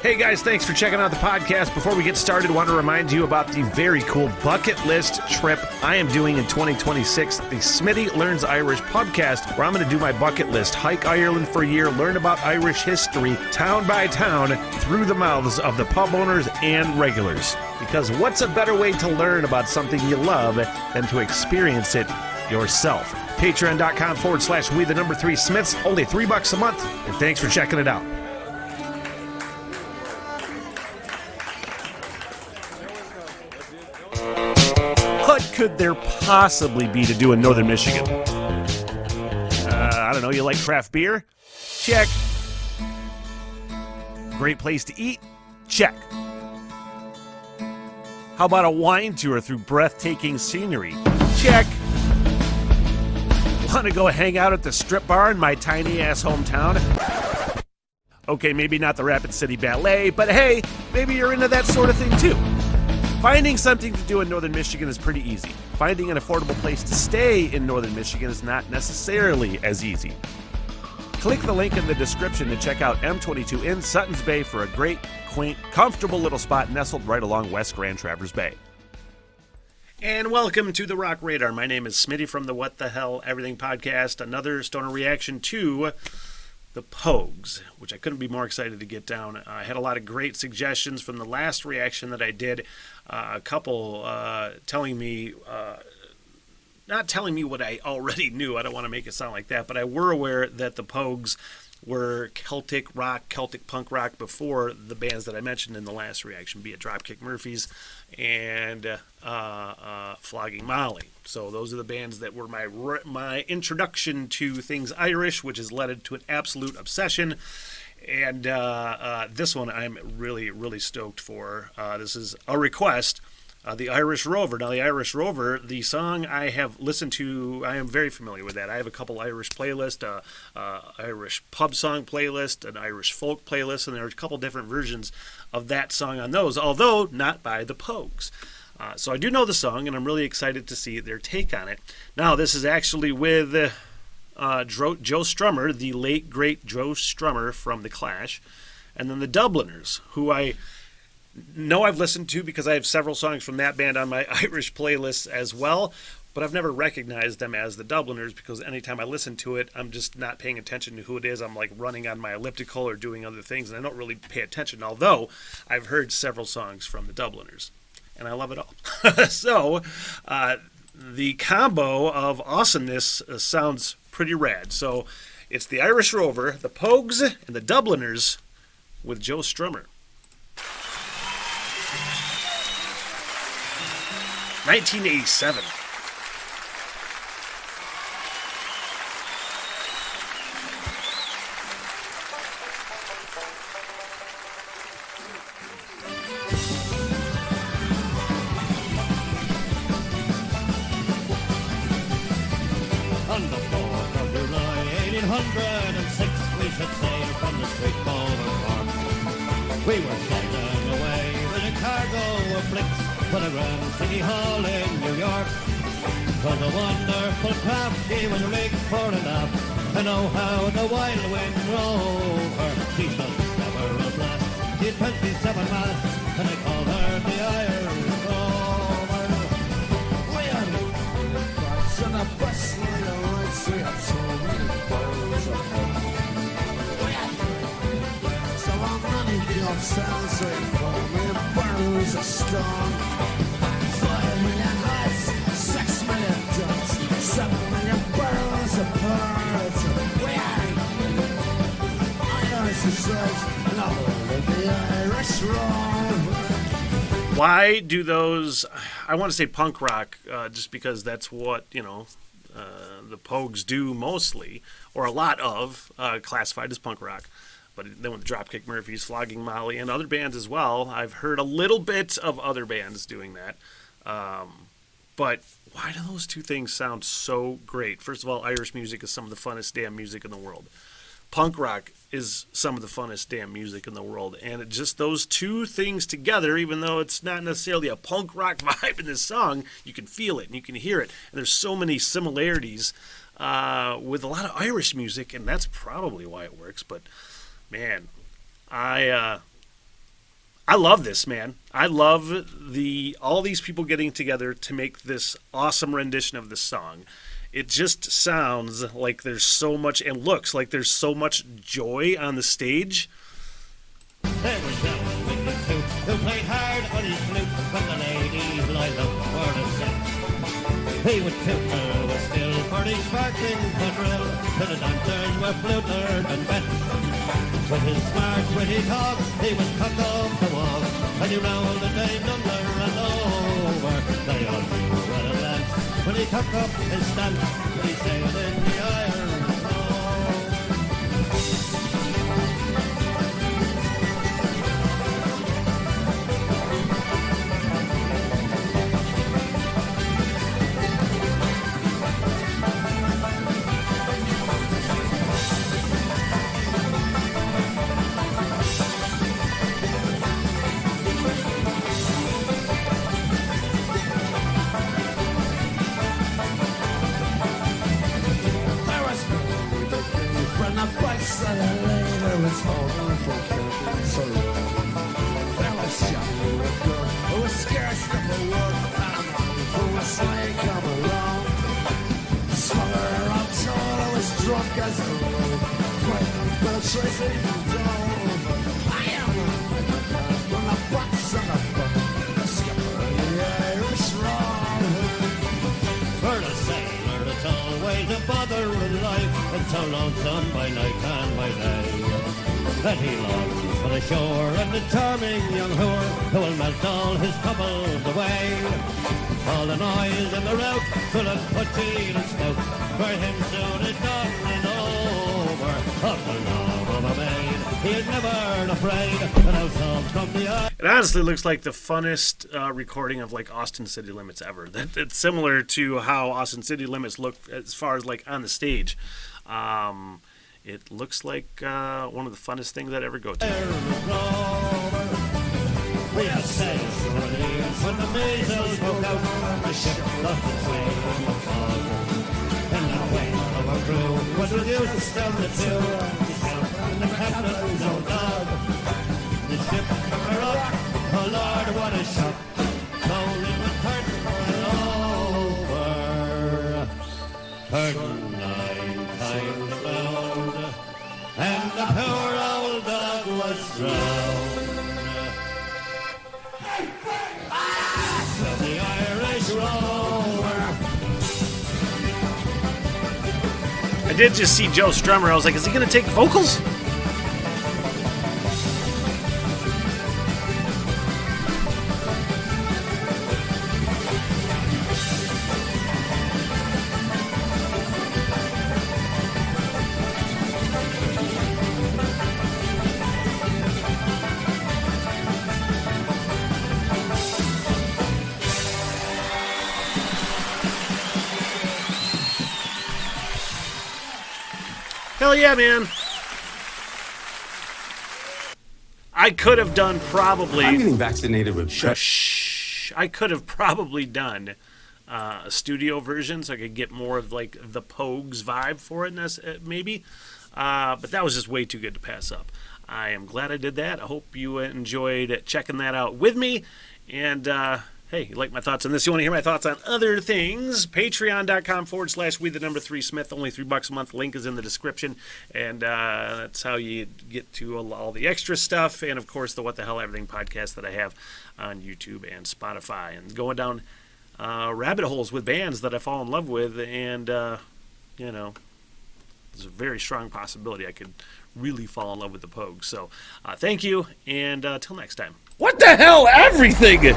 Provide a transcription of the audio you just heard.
Hey guys, thanks for checking out the podcast. Before we get started, I want to remind you about the very cool bucket list trip I am doing in 2026, the Smitty Learns Irish podcast, where I'm going to do my bucket list, hike Ireland for a year, learn about Irish history, town by town, through the mouths of the pub owners and regulars. Because what's a better way to learn about something you love than to experience it yourself? Patreon.com/we3smiths, only $3 a month, and thanks for checking it out. What could there possibly be to do in northern Michigan? I don't know, you like craft beer? Check. Great place to eat? Check. How about a wine tour through breathtaking scenery? Check. Want to go hang out at the strip bar in my tiny-ass hometown? Okay, maybe not the Rapid City Ballet, but hey, maybe you're into that sort of thing too. Finding something to do in northern Michigan is pretty easy. Finding an affordable place to stay in northern Michigan is not necessarily as easy. Click the link in the description to check out M22 in Suttons Bay for a great, quaint, comfortable little spot nestled right along West Grand Traverse Bay. And welcome to the Rock Radar. My name is Smitty from the What the Hell Everything podcast. Another stoner reaction to the Pogues, which I couldn't be more excited to get down. I had a lot of great suggestions from the last reaction that I did. A couple telling me, not telling me what I already knew. I don't want to make it sound like that, but I were aware that the Pogues were Celtic rock, Celtic punk rock before the bands that I mentioned in the last reaction, be it Dropkick Murphys and Flogging Molly. So those are the bands that were my introduction to things Irish, which has led to an absolute obsession. And this one I'm really, really stoked for. This is a request. The Irish Rover. Now, the Irish Rover, the song I have listened to, I am very familiar with that. I have a couple Irish playlists, Irish pub song playlist, an Irish folk playlist, and there are a couple different versions of that song on those, although not by the Pogues. So I do know the song, and I'm really excited to see their take on it. Now, this is actually with Joe Strummer, the late, great Joe Strummer from The Clash, and then the Dubliners, who I know I've listened to because I have several songs from that band on my Irish playlist as well, but I've never recognized them as the Dubliners because anytime I listen to it, I'm just not paying attention to who it is. I'm like running on my elliptical or doing other things, and I don't really pay attention, although I've heard several songs from the Dubliners, and I love it all. So the combo of awesomeness sounds pretty rad. So it's the Irish Rover, the Pogues, and the Dubliners with Joe Strummer. 1987. On the 4th of July, 1806, we should sail from the street over Cork. We were sailing away with a cargo of flicks for the Grand City Hall in New York. 'Twas a wonderful craft, she was rigged for an aft, and oh how the wild wind drove her. She stood never a blast, she had 27 masts, and they called her the Irish Rover. We had barks and a bustling lights, we had so many barrels of fun. We had so many jobs, sounds like 4 million barrels of stone. 5 million heads, 6 million tons, 7 million barrels of parts. We had Irish ourselves, and all of the Irish Rover. Why do those, I want to say punk rock, just because that's what, the Pogues do mostly, or a lot of, classified as punk rock. But then with Dropkick Murphys, Flogging Molly, and other bands as well, I've heard a little bit of other bands doing that. But why do those two things sound so great? First of all, Irish music is some of the funnest damn music in the world. Punk rock is some of the funnest damn music in the world. And just those two things together, even though it's not necessarily a punk rock vibe in this song, you can feel it and you can hear it. And there's so many similarities with a lot of Irish music, and that's probably why it works. But man, I I love this, man. I love all these people getting together to make this awesome rendition of the song. It just sounds like there's so much, and looks like there's so much joy on the stage. There was no wicked tooth who played hard on his flute when the ladies lined up for the set. He would toot the still for his sparkling quadrille till the dancers were flutered and bet. With his smart, witty talk, he was cock off the walk, and he rolled the dame under and over. They all knew what a dance when he took up his stance, when he sailed in the iron snow. So lonesome by night and by day, that he longs for the shore and the charming young whore who will melt all his troubles away. All the noise and the rout, full of poteen and smoke, for him soon is done and over. Of the love of a maid, he is never afraid, and out from the eye. It honestly looks like the funnest recording of like Austin City Limits ever. It's similar to how Austin City Limits looked as far as like on the stage. It looks like one of the funnest things I'd ever go to. We have sailed when the measles broke out, the ship lost its way in the fog. And the weight of our crew was reduced to still the two, myself and the captain's old dog. The ship took a rock, oh Lord, what a shock. Slowly it turned over, turned 9 times round, and the poor old dog was drowned. The Irish Rover. I did just see Joe Strummer. I was like, is he going to take vocals? Hell yeah, man. I could have done probably... I'm getting vaccinated with... Shush. I could have probably done a studio version so I could get more of like the Pogues vibe for it, maybe. But that was just way too good to pass up. I am glad I did that. I hope you enjoyed checking that out with me. And... hey, you like my thoughts on this? You want to hear my thoughts on other things? Patreon.com/we3Smith. Only $3 a month. Link is in the description. And that's how you get to all the extra stuff. And, of course, the What the Hell Everything podcast that I have on YouTube and Spotify. And going down rabbit holes with bands that I fall in love with. And, you know, there's a very strong possibility I could really fall in love with the Pogues. So thank you. And till next time. What the hell, everything?